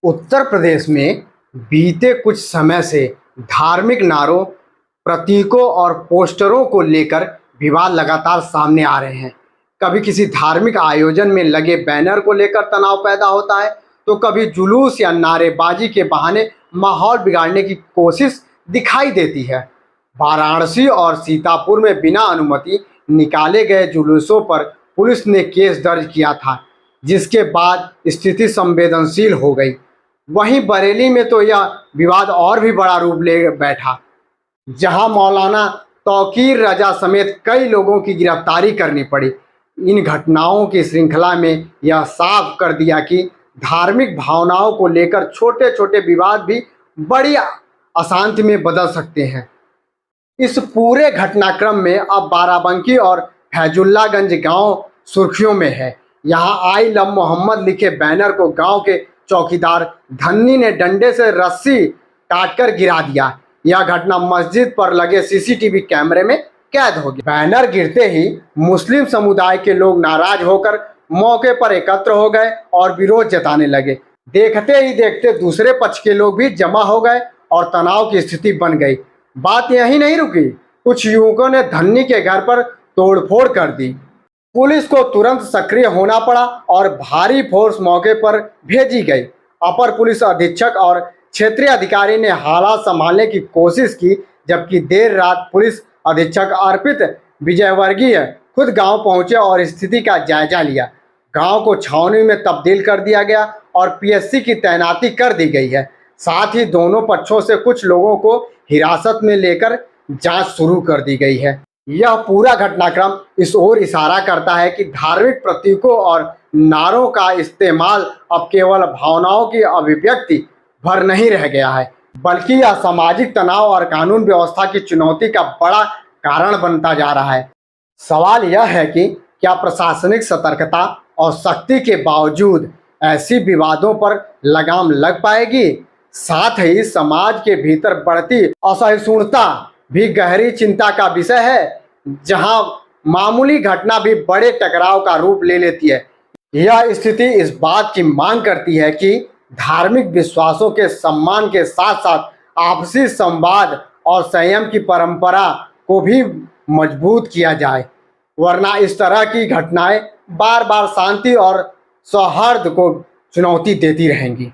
उत्तर प्रदेश में बीते कुछ समय से धार्मिक नारों, प्रतीकों और पोस्टरों को लेकर विवाद लगातार सामने आ रहे हैं। कभी किसी धार्मिक आयोजन में लगे बैनर को लेकर तनाव पैदा होता है, तो कभी जुलूस या नारेबाजी के बहाने माहौल बिगाड़ने की कोशिश दिखाई देती है। वाराणसी और सीतापुर में बिना अनुमति निकाले गए जुलूसों पर पुलिस ने केस दर्ज किया था, जिसके बाद स्थिति संवेदनशील हो गई। वहीं बरेली में तो यह विवाद और भी बड़ा रूप ले बैठा, जहां मौलाना तौकीर रजा समेत कई लोगों की गिरफ्तारी करनी पड़ी। इन घटनाओं की श्रृंखला में यह साफ कर दिया कि धार्मिक भावनाओं को लेकर छोटे छोटे विवाद भी बड़ी अशांति में बदल सकते हैं। इस पूरे घटनाक्रम में अब बाराबंकी और फैजुल्लागंज गांव सुर्खियों में है। यहां आई लव मोहम्मद लिखे बैनर को गांव के चौकीदार धन्नी ने डंडे से रस्सी काटकर गिरा दिया। यह घटना मस्जिद पर लगे सीसीटीवी कैमरे में कैद हो गई। बैनर गिरते ही मुस्लिम समुदाय के लोग नाराज होकर मौके पर एकत्र हो गए और विरोध जताने लगे। देखते ही देखते दूसरे पक्ष के लोग भी जमा हो गए और तनाव की स्थिति बन गई। बात यही नहीं रुकी, कुछ युवकों ने धन्नी के घर पर तोड़फोड़ कर दी। पुलिस को तुरंत सक्रिय होना पड़ा और भारी फोर्स मौके पर भेजी गई। अपर पुलिस अधीक्षक और क्षेत्रीय अधिकारी ने हालात संभालने की कोशिश की, जबकि देर रात पुलिस अधीक्षक अर्पित विजयवर्गीय खुद गांव पहुंचे और स्थिति का जायजा लिया। गांव को छावनी में तब्दील कर दिया गया और पीएससी की तैनाती कर दी गई है। साथ ही दोनों पक्षों से कुछ लोगों को हिरासत में लेकर जांच शुरू कर दी गई है। यह पूरा घटनाक्रम इस ओर इशारा करता है कि धार्मिक प्रतीकों और नारों का इस्तेमाल अब केवल भावनाओं की अभिव्यक्ति भर नहीं रह गया है, बल्कि यह सामाजिक तनाव और कानून व्यवस्था की चुनौती का बड़ा कारण बनता जा रहा है। सवाल यह है कि क्या प्रशासनिक सतर्कता और सख्ती के बावजूद ऐसी विवादों पर लगाम लग पाएगी? साथ ही समाज के भीतर बढ़ती असहिष्णुता भी गहरी चिंता का विषय है, जहां मामूली घटना भी बड़े टकराव का रूप ले लेती है। यह स्थिति इस बात की मांग करती है कि धार्मिक विश्वासों के सम्मान के साथ साथ आपसी संवाद और संयम की परंपरा को भी मजबूत किया जाए, वरना इस तरह की घटनाएं बार बार शांति और सौहार्द को चुनौती देती रहेंगी।